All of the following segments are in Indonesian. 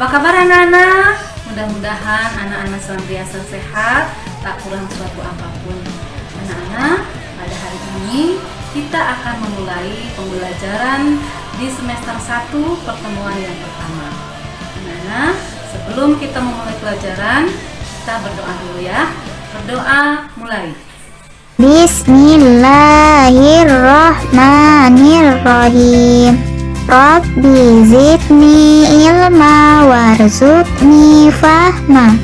Apa kabar anak-anak? Mudah-mudahan anak-anak senantiasa sehat, tak kurang suatu apapun. Anak-anak, pada hari ini kita akan memulai pembelajaran di semester 1 pertemuan yang pertama. Anak-anak, sebelum kita memulai pelajaran, kita berdoa dulu ya. Berdoa, mulai. Bismillahirrahmanirrahim. Rabbi zidni ilma warzuqni fahma.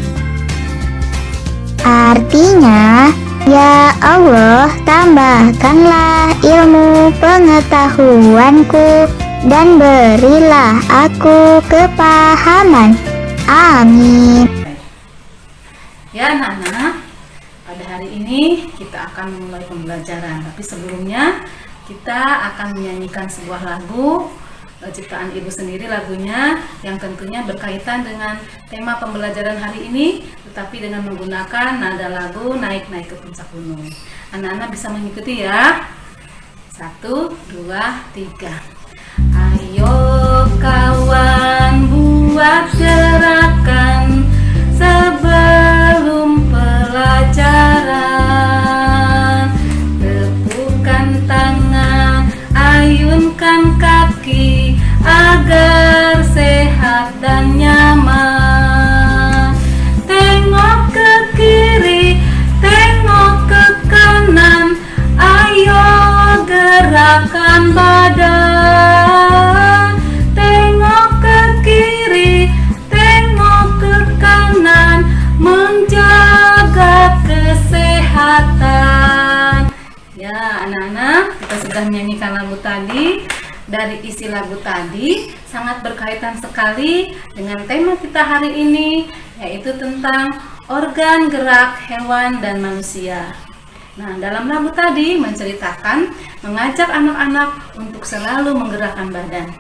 Artinya, ya Allah, tambahkanlah ilmu pengetahuanku dan berilah aku kepahaman. Amin. Ya anak-anak, pada hari ini kita akan memulai pembelajaran. Tapi sebelumnya kita akan menyanyikan sebuah lagu ciptaan ibu sendiri, lagunya yang tentunya berkaitan dengan tema pembelajaran hari ini, tetapi dengan menggunakan nada lagu Naik-Naik ke Puncak Gunung. Anak-anak bisa mengikuti ya. 1, 2, 3. Ayo kawan, buat gerakan sebelum pelajaran. Tepukkan tangan, ayunkan kaki agar sehat dan nyaman. Tengok ke kiri, tengok ke kanan, ayo gerakan badan. Tengok ke kiri, tengok ke kanan, menjaga kesehatan. Ya anak-anak, kita sudah menyanyikan lagu tadi. Dari isi lagu tadi sangat berkaitan sekali dengan tema kita hari ini, yaitu tentang organ gerak hewan dan manusia. Nah, dalam lagu tadi menceritakan, mengajak anak-anak untuk selalu menggerakkan badan.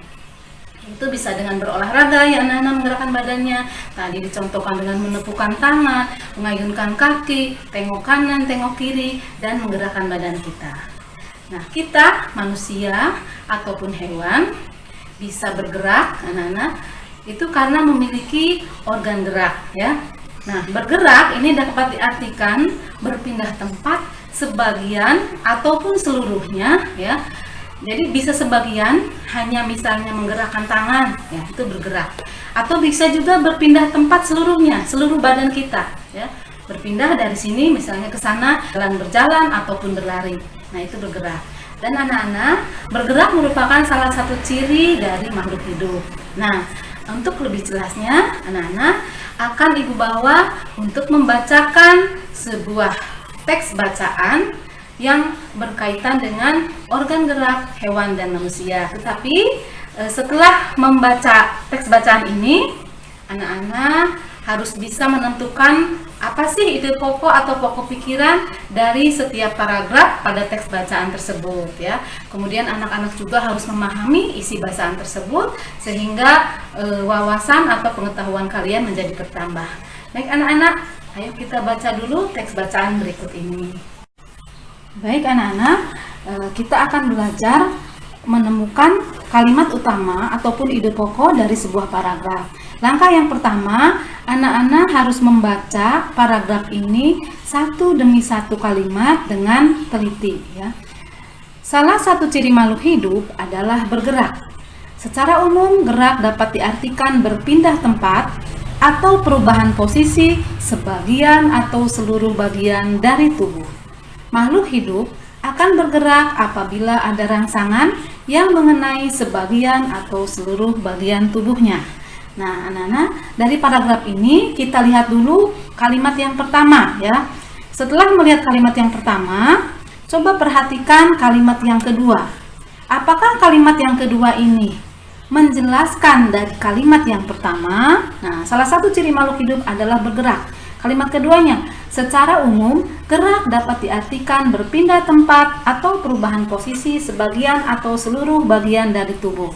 Itu bisa dengan berolahraga ya anak-anak, menggerakkan badannya. Tadi dicontohkan dengan menepukkan tangan, mengayunkan kaki, tengok kanan, tengok kiri, dan menggerakkan badan kita. Nah, kita manusia ataupun hewan bisa bergerak anak-anak itu karena memiliki organ gerak ya. Nah, bergerak ini dapat diartikan berpindah tempat, sebagian ataupun seluruhnya ya. Jadi bisa sebagian hanya misalnya menggerakkan tangan ya, itu bergerak. Atau bisa juga berpindah tempat seluruhnya, seluruh badan kita ya. Berpindah dari sini misalnya ke sana, berjalan ataupun berlari. Nah, itu bergerak. Dan anak-anak, bergerak merupakan salah satu ciri dari makhluk hidup. Nah, untuk lebih jelasnya, anak-anak akan ibu bawa untuk membacakan sebuah teks bacaan yang berkaitan dengan organ gerak hewan dan manusia. Tetapi setelah membaca teks bacaan ini, anak-anak harus bisa menentukan apa sih ide pokok atau pokok pikiran dari setiap paragraf pada teks bacaan tersebut ya. Kemudian anak-anak juga harus memahami isi bacaan tersebut sehingga wawasan atau pengetahuan kalian menjadi bertambah. Baik anak-anak, ayo kita baca dulu teks bacaan berikut ini. Baik anak-anak, kita akan belajar menemukan kalimat utama ataupun ide pokok dari sebuah paragraf. Langkah yang pertama, anak-anak harus membaca paragraf ini satu demi satu kalimat dengan teliti ya. Salah satu ciri makhluk hidup adalah bergerak. Secara umum, gerak dapat diartikan berpindah tempat atau perubahan posisi sebagian atau seluruh bagian dari tubuh. Makhluk hidup akan bergerak apabila ada rangsangan yang mengenai sebagian atau seluruh bagian tubuhnya. Nah, anak-anak, dari paragraf ini kita lihat dulu kalimat yang pertama ya. Setelah melihat kalimat yang pertama, coba perhatikan kalimat yang kedua. Apakah kalimat yang kedua ini menjelaskan dari kalimat yang pertama? Nah, salah satu ciri makhluk hidup adalah bergerak. Kalimat keduanya, secara umum, gerak dapat diartikan berpindah tempat atau perubahan posisi sebagian atau seluruh bagian dari tubuh.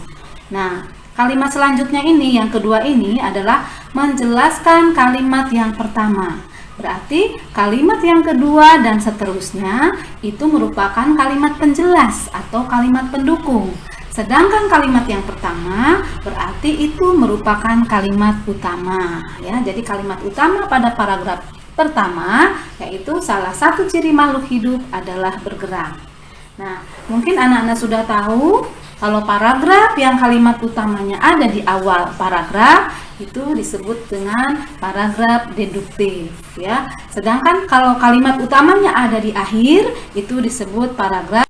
Nah, kalimat selanjutnya ini, yang kedua ini adalah menjelaskan kalimat yang pertama. Berarti kalimat yang kedua dan seterusnya itu merupakan kalimat penjelas atau kalimat pendukung. Sedangkan kalimat yang pertama berarti itu merupakan kalimat utama ya. Jadi kalimat utama pada paragraf pertama yaitu salah satu ciri makhluk hidup adalah bergerak. Nah, mungkin anak-anak sudah tahu kalau paragraf yang kalimat utamanya ada di awal paragraf itu disebut dengan paragraf deduktif ya. Sedangkan kalau kalimat utamanya ada di akhir itu disebut paragraf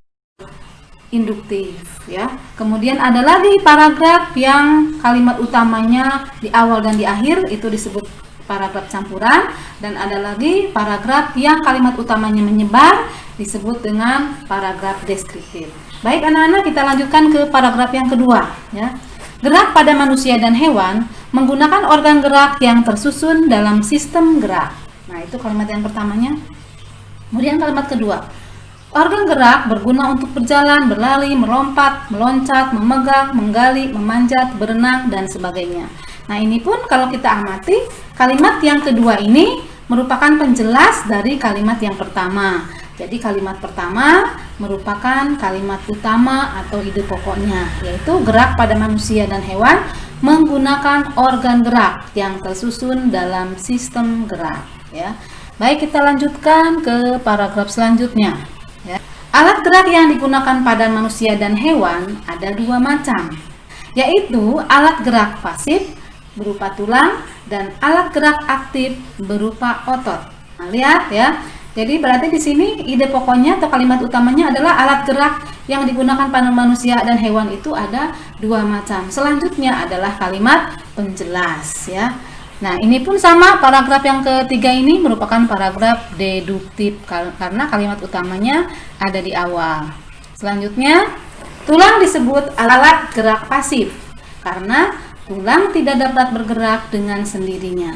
induktif ya. Kemudian ada lagi paragraf yang kalimat utamanya di awal dan di akhir itu disebut paragraf campuran, dan ada lagi paragraf yang kalimat utamanya menyebar disebut dengan paragraf deskriptif. Baik anak-anak, kita lanjutkan ke paragraf yang kedua ya. Gerak pada manusia dan hewan menggunakan organ gerak yang tersusun dalam sistem gerak. Nah, itu kalimat yang pertamanya. Kemudian kalimat kedua, organ gerak berguna untuk berjalan, berlari, melompat, meloncat, memegang, menggali, memanjat, berenang, dan sebagainya. Nah, ini pun kalau kita amati, kalimat yang kedua ini merupakan penjelas dari kalimat yang pertama. Jadi kalimat pertama merupakan kalimat utama atau ide pokoknya, yaitu gerak pada manusia dan hewan menggunakan organ gerak yang tersusun dalam sistem gerak ya. Baik, kita lanjutkan ke paragraf selanjutnya. Ya. Alat gerak yang digunakan pada manusia dan hewan ada dua macam, yaitu alat gerak pasif berupa tulang dan alat gerak aktif berupa otot. Nah, lihat ya. Jadi berarti di sini ide pokoknya atau kalimat utamanya adalah alat gerak yang digunakan pada manusia dan hewan itu ada dua macam. Selanjutnya adalah kalimat penjelas ya. Nah, ini pun sama, paragraf yang ketiga ini merupakan paragraf deduktif karena kalimat utamanya ada di awal. Selanjutnya, tulang disebut alat gerak pasif karena tulang tidak dapat bergerak dengan sendirinya.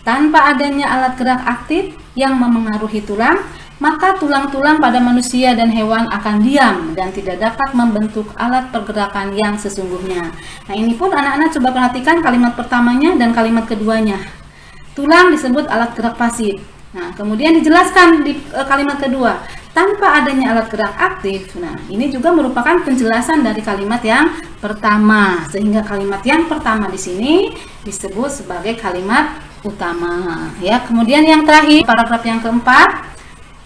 Tanpa adanya alat gerak aktif yang memengaruhi tulang, maka tulang-tulang pada manusia dan hewan akan diam dan tidak dapat membentuk alat pergerakan yang sesungguhnya. Nah, ini pun anak-anak coba perhatikan kalimat pertamanya dan kalimat keduanya. Tulang disebut alat gerak pasif. Nah, kemudian dijelaskan di kalimat kedua, tanpa adanya alat gerak aktif. Nah, ini juga merupakan penjelasan dari kalimat yang pertama, sehingga kalimat yang pertama di sini disebut sebagai kalimat utama ya. Kemudian yang terakhir, paragraf yang keempat,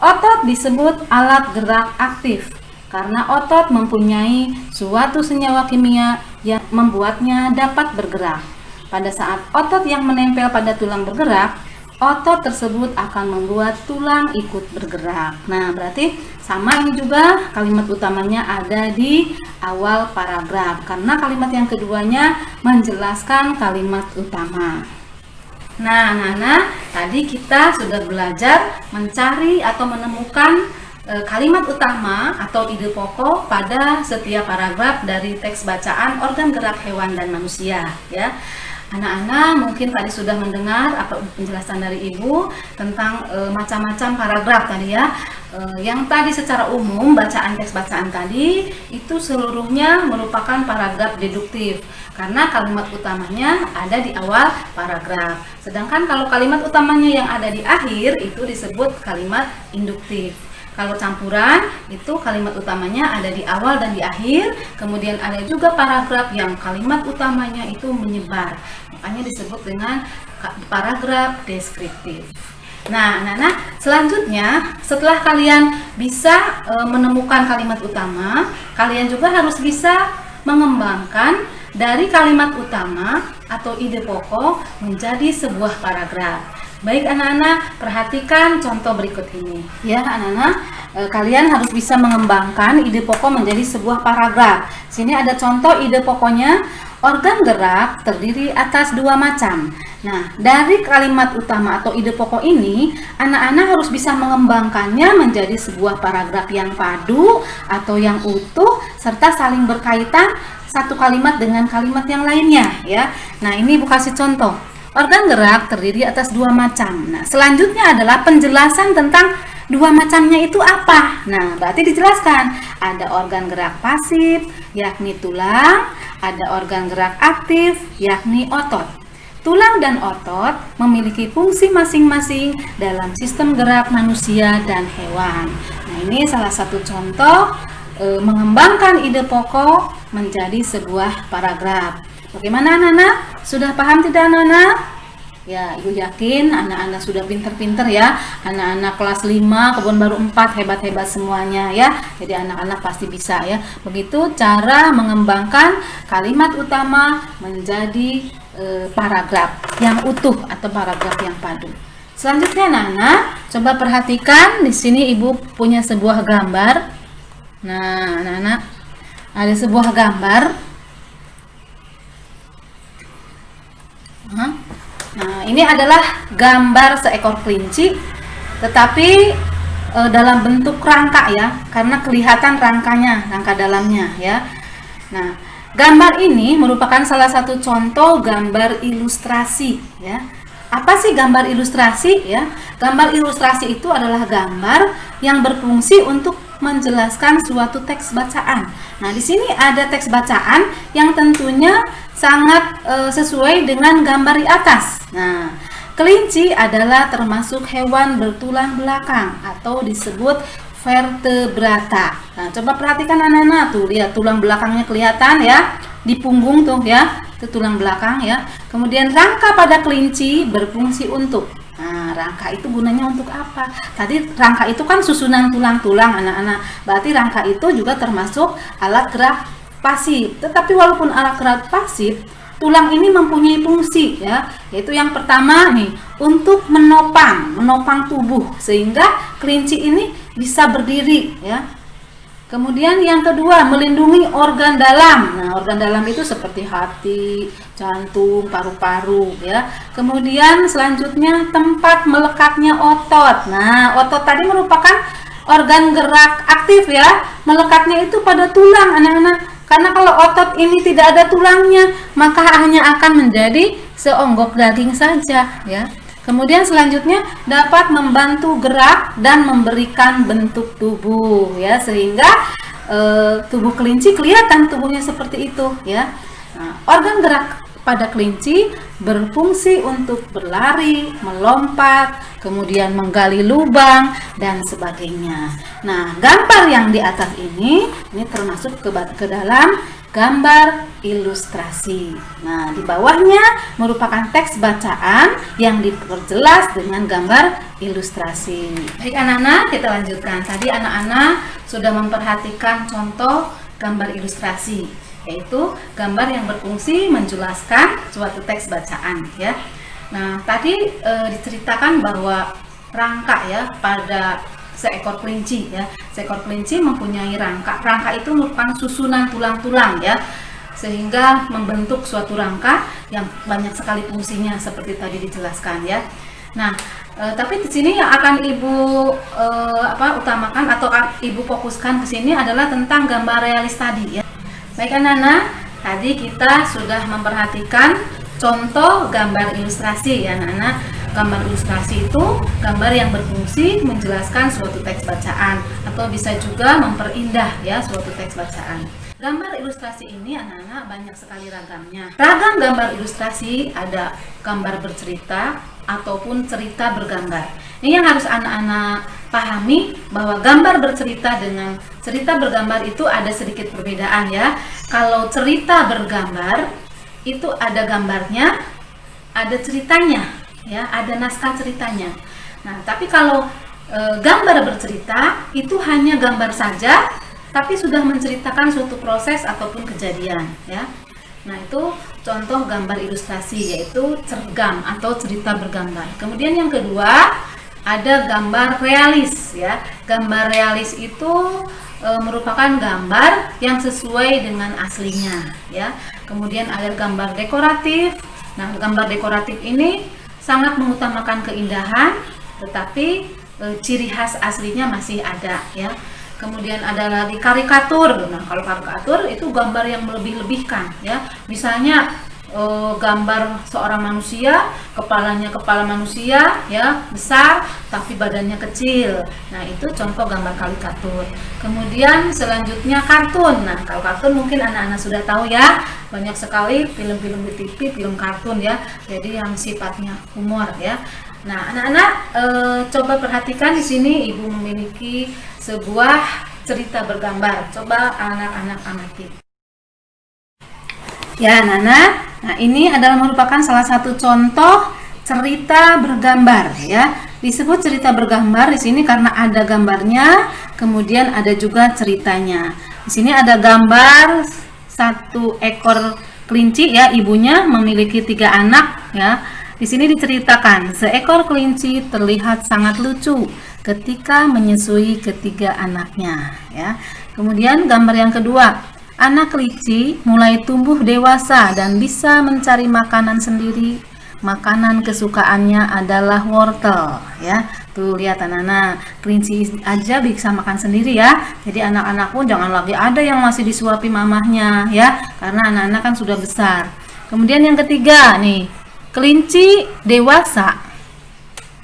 otot disebut alat gerak aktif karena otot mempunyai suatu senyawa kimia yang membuatnya dapat bergerak. Pada saat otot yang menempel pada tulang bergerak, otot tersebut akan membuat tulang ikut bergerak. Nah, berarti sama ini juga kalimat utamanya ada di awal paragraf karena kalimat yang keduanya menjelaskan kalimat utama. Nah, anak-anak, tadi kita sudah belajar mencari atau menemukan kalimat utama atau ide pokok pada setiap paragraf dari teks bacaan organ gerak hewan dan manusia ya. Anak-anak mungkin tadi sudah mendengar apa penjelasan dari Ibu tentang macam-macam paragraf tadi ya. Yang tadi secara umum bacaan teks bacaan tadi itu seluruhnya merupakan paragraf deduktif karena kalimat utamanya ada di awal paragraf. Sedangkan kalau kalimat utamanya yang ada di akhir itu disebut kalimat induktif. Kalau campuran itu kalimat utamanya ada di awal dan di akhir, kemudian ada juga paragraf yang kalimat utamanya itu menyebar, makanya disebut dengan paragraf deskriptif. Nah, anak-anak, selanjutnya setelah kalian bisa menemukan kalimat utama, kalian juga harus bisa mengembangkan dari kalimat utama atau ide pokok menjadi sebuah paragraf. Baik anak-anak, perhatikan contoh berikut ini. Ya anak-anak, kalian harus bisa mengembangkan ide pokok menjadi sebuah paragraf. Sini ada contoh ide pokoknya, organ gerak terdiri atas dua macam. Nah, dari kalimat utama atau ide pokok ini, anak-anak harus bisa mengembangkannya menjadi sebuah paragraf yang padu atau yang utuh, serta saling berkaitan satu kalimat dengan kalimat yang lainnya. Ya, nah ini Ibu kasih contoh. Organ gerak terdiri atas dua macam. Nah, selanjutnya adalah penjelasan tentang dua macamnya itu apa. Nah, berarti dijelaskan ada organ gerak pasif, yakni tulang, ada organ gerak aktif, yakni otot. Tulang dan otot memiliki fungsi masing-masing dalam sistem gerak manusia dan hewan. Nah, ini salah satu contoh mengembangkan ide pokok menjadi sebuah paragraf. Bagaimana anak-anak? Sudah paham tidak anak-anak? Ya, Ibu yakin anak-anak sudah pinter-pinter ya. Anak-anak kelas 5, kebun baru 4, hebat-hebat semuanya ya. Jadi anak-anak pasti bisa ya. Begitu cara mengembangkan kalimat utama menjadi paragraf yang utuh atau paragraf yang padu. Selanjutnya anak-anak, coba perhatikan di sini Ibu punya sebuah gambar. Nah, anak-anak, ada sebuah gambar. Nah, ini adalah gambar seekor kelinci, tetapi dalam bentuk rangka ya, karena kelihatan rangkanya, rangka dalamnya ya. Nah, gambar ini merupakan salah satu contoh gambar ilustrasi ya. Apa sih gambar ilustrasi ya? Gambar ilustrasi itu adalah gambar yang berfungsi untuk menjelaskan suatu teks bacaan. Nah, di sini ada teks bacaan yang tentunya sangat sesuai dengan gambar di atas. Nah, kelinci adalah termasuk hewan bertulang belakang atau disebut vertebrata. Nah, coba perhatikan anak-anak tuh, lihat tulang belakangnya kelihatan ya, di punggung tuh ya, itu tulang belakang ya. Kemudian rangka pada kelinci berfungsi untuk, nah, rangka itu gunanya untuk apa? Tadi rangka itu kan susunan tulang-tulang anak-anak, berarti rangka itu juga termasuk alat gerak pasif. Tetapi walaupun alat gerak pasif, tulang ini mempunyai fungsi ya, yaitu yang pertama nih, untuk menopang tubuh sehingga kelinci ini bisa berdiri ya. Kemudian yang kedua, melindungi organ dalam. Nah, organ dalam itu seperti hati, jantung, paru-paru ya. Kemudian selanjutnya tempat melekatnya otot. Nah, otot tadi merupakan organ gerak aktif ya. Melekatnya itu pada tulang anak-anak. Karena kalau otot ini tidak ada tulangnya, maka hanya akan menjadi seonggok daging saja ya. Kemudian selanjutnya dapat membantu gerak dan memberikan bentuk tubuh ya, sehingga tubuh kelinci kelihatan tubuhnya seperti itu ya. Nah, organ gerak pada kelinci berfungsi untuk berlari, melompat, kemudian menggali lubang dan sebagainya. Nah, gambar yang di atas ini termasuk ke dalam gambar ilustrasi. Nah, di bawahnya merupakan teks bacaan yang diperjelas dengan gambar ilustrasi. Baik anak-anak, kita lanjutkan. Tadi anak-anak sudah memperhatikan contoh gambar ilustrasi, yaitu gambar yang berfungsi menjelaskan suatu teks bacaan ya. Nah, tadi diceritakan bahwa rangka ya pada seekor kelinci ya. Seekor kelinci mempunyai rangka. Rangka itu merupakan susunan tulang-tulang ya, sehingga membentuk suatu rangka yang banyak sekali fungsinya seperti tadi dijelaskan ya. Nah, tapi di sini yang akan Ibu utamakan atau Ibu fokuskan ke sini adalah tentang gambar realis tadi ya. Baik anak-anak, tadi kita sudah memperhatikan contoh gambar ilustrasi ya anak-anak. Gambar ilustrasi itu gambar yang berfungsi menjelaskan suatu teks bacaan atau bisa juga memperindah ya suatu teks bacaan. Gambar ilustrasi ini anak-anak banyak sekali ragamnya. Ragam gambar ilustrasi ada gambar bercerita ataupun cerita bergambar. Ini yang harus anak-anak pahami, bahwa gambar bercerita dengan cerita bergambar itu ada sedikit perbedaan ya. Kalau cerita bergambar itu ada gambarnya, ada ceritanya ya, ada naskah ceritanya. Nah, tapi kalau gambar bercerita itu hanya gambar saja, tapi sudah menceritakan suatu proses ataupun kejadian ya. Nah, itu contoh gambar ilustrasi, yaitu cergam atau cerita bergambar. Kemudian yang kedua ada gambar realis ya. Gambar realis itu merupakan gambar yang sesuai dengan aslinya ya. Kemudian ada gambar dekoratif. Nah, gambar dekoratif ini sangat mengutamakan keindahan, tetapi ciri khas aslinya masih ada ya. Kemudian ada lagi karikatur. Nah, kalau karikatur itu gambar yang melebih-lebihkan ya. Misalnya gambar seorang manusia, kepalanya kepala manusia ya, besar tapi badannya kecil. Nah, itu contoh gambar karikatur. Kemudian selanjutnya kartun. Nah, kalau kartun mungkin anak-anak sudah tahu ya, banyak sekali film-film di TV, film kartun ya, jadi yang sifatnya humor ya. Nah, anak-anak coba perhatikan di sini Ibu memiliki sebuah cerita bergambar. Coba anak-anak amati. Ya, Nana. Nah, ini adalah merupakan salah satu contoh cerita bergambar ya. Disebut cerita bergambar di sini karena ada gambarnya, kemudian ada juga ceritanya. Di sini ada gambar satu ekor kelinci ya, ibunya memiliki 3 anak ya. Di sini diceritakan seekor kelinci terlihat sangat lucu ketika menyusui ketiga anaknya ya. Kemudian gambar yang kedua, anak kelinci mulai tumbuh dewasa dan bisa mencari makanan sendiri. Makanan kesukaannya adalah wortel ya. Tuh lihat anak-anak, kelinci aja bisa makan sendiri ya. Jadi anak-anak pun jangan lagi ada yang masih disuapi mamahnya ya, karena anak-anak kan sudah besar. Kemudian yang ketiga nih, kelinci dewasa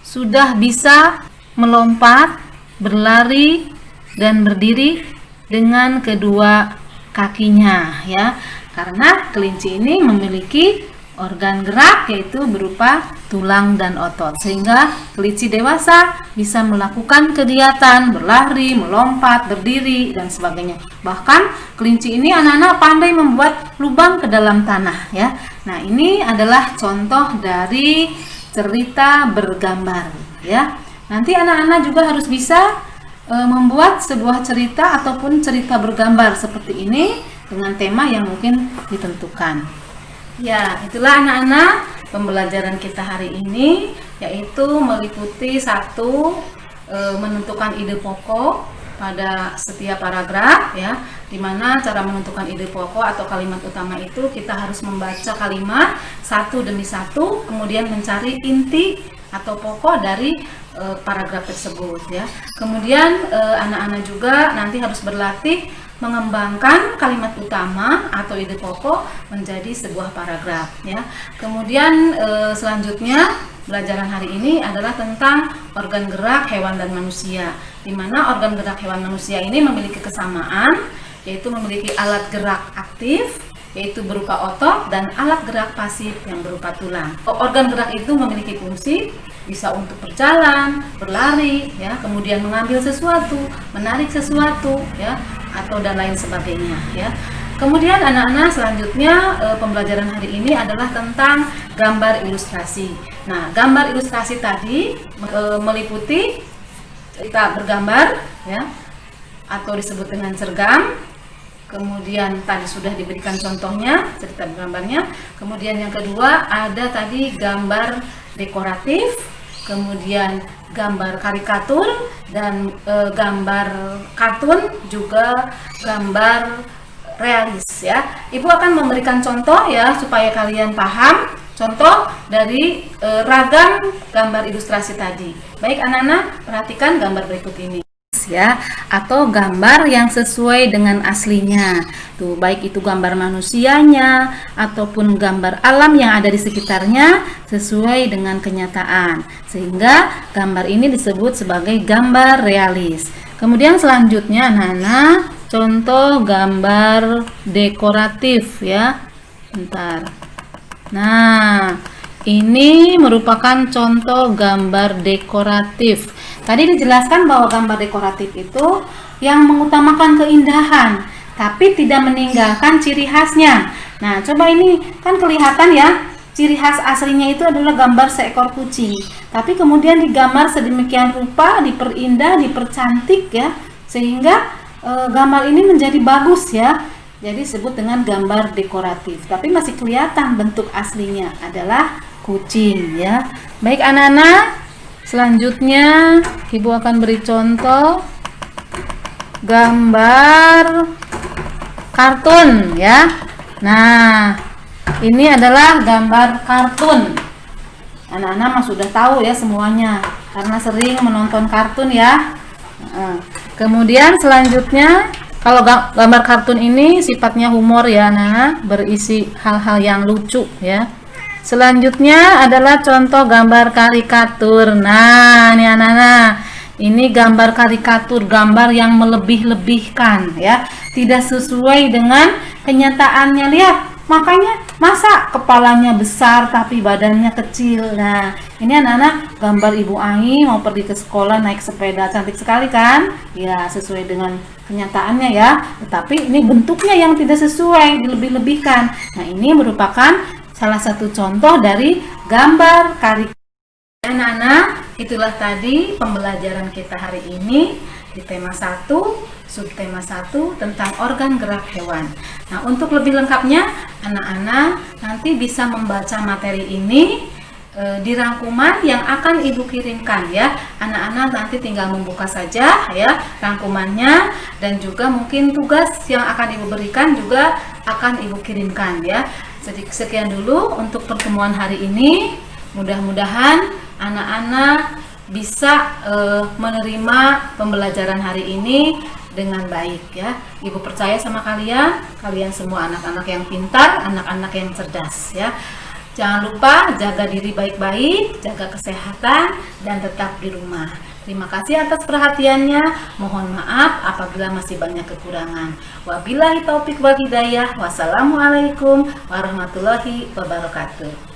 sudah bisa melompat, berlari dan berdiri dengan kedua kakinya ya. Karena kelinci ini memiliki organ gerak yaitu berupa tulang dan otot, sehingga kelinci dewasa bisa melakukan kegiatan berlari, melompat, berdiri dan sebagainya. Bahkan kelinci ini anak-anak pandai membuat lubang ke dalam tanah ya. Nah, ini adalah contoh dari cerita bergambar ya. Nanti anak-anak juga harus bisa membuat sebuah cerita ataupun cerita bergambar seperti ini dengan tema yang mungkin ditentukan. Ya, itulah anak-anak pembelajaran kita hari ini, yaitu meliputi satu, menentukan ide pokok pada setiap paragraf ya, dimana cara menentukan ide pokok atau kalimat utama itu kita harus membaca kalimat satu demi satu, kemudian mencari inti atau pokok dari paragraf tersebut ya. Kemudian anak-anak juga nanti harus berlatih mengembangkan kalimat utama atau ide pokok menjadi sebuah paragraf ya. Kemudian selanjutnya pelajaran hari ini adalah tentang organ gerak hewan dan manusia, di mana organ gerak hewan manusia ini memiliki kesamaan, yaitu memiliki alat gerak aktif yaitu berupa otot dan alat gerak pasif yang berupa tulang. Organ gerak itu memiliki fungsi bisa untuk berjalan, berlari ya, kemudian mengambil sesuatu, menarik sesuatu ya, atau dan lain sebagainya ya. Kemudian anak-anak selanjutnya pembelajaran hari ini adalah tentang gambar ilustrasi. Nah, gambar ilustrasi tadi meliputi cerita bergambar ya, atau disebut dengan cergam. Kemudian tadi sudah diberikan contohnya cerita bergambarnya. Kemudian yang kedua ada tadi gambar dekoratif, kemudian gambar karikatur dan gambar kartun, juga gambar realis ya. Ibu akan memberikan contoh ya supaya kalian paham contoh dari ragam gambar ilustrasi tadi. Baik anak-anak, perhatikan gambar berikut ini ya, atau gambar yang sesuai dengan aslinya. Tuh, baik itu gambar manusianya ataupun gambar alam yang ada di sekitarnya sesuai dengan kenyataan. Sehingga gambar ini disebut sebagai gambar realis. Kemudian selanjutnya anak-anak, contoh gambar dekoratif ya. Bentar. Nah, ini merupakan contoh gambar dekoratif. Tadi dijelaskan bahwa gambar dekoratif itu yang mengutamakan keindahan, tapi tidak meninggalkan ciri khasnya. Nah, coba ini kan kelihatan ya, ciri khas aslinya itu adalah gambar seekor kucing. Tapi kemudian digambar sedemikian rupa, diperindah, dipercantik ya, sehingga gambar ini menjadi bagus ya. Jadi disebut dengan gambar dekoratif. Tapi masih kelihatan bentuk aslinya adalah kucing ya. Baik anak-anak, selanjutnya Ibu akan beri contoh gambar kartun ya. Nah, ini adalah gambar kartun. Anak-anak mah sudah tahu ya semuanya karena sering menonton kartun ya. Kemudian selanjutnya, kalau gambar kartun ini sifatnya humor ya, nah, berisi hal-hal yang lucu ya. Selanjutnya adalah contoh gambar karikatur. Nah, ini anak-anak, ini gambar karikatur, gambar yang melebih-lebihkan ya, tidak sesuai dengan kenyataannya. Lihat, makanya masa kepalanya besar tapi badannya kecil. Nah, ini anak-anak gambar Ibu Ai mau pergi ke sekolah naik sepeda, cantik sekali kan? Ya, sesuai dengan kenyataannya ya, tetapi ini bentuknya yang tidak sesuai, dilebih-lebihkan. Nah, ini merupakan salah satu contoh dari gambar karikatur. Anak-anak, itulah tadi pembelajaran kita hari ini di tema 1, subtema 1 tentang organ gerak hewan. Nah, untuk lebih lengkapnya, anak-anak nanti bisa membaca materi ini di rangkuman yang akan Ibu kirimkan ya. Anak-anak nanti tinggal membuka saja ya rangkumannya, dan juga mungkin tugas yang akan Ibu berikan juga akan Ibu kirimkan ya. Sekian dulu untuk pertemuan hari ini. Mudah-mudahan anak-anak bisa menerima pembelajaran hari ini dengan baik ya. Ibu percaya sama kalian, kalian semua anak-anak yang pintar, anak-anak yang cerdas ya. Jangan lupa jaga diri baik-baik, jaga kesehatan, dan tetap di rumah. Terima kasih atas perhatiannya. Mohon maaf apabila masih banyak kekurangan. Wabillahi taufik wal hidayah. Wassalamualaikum warahmatullahi wabarakatuh.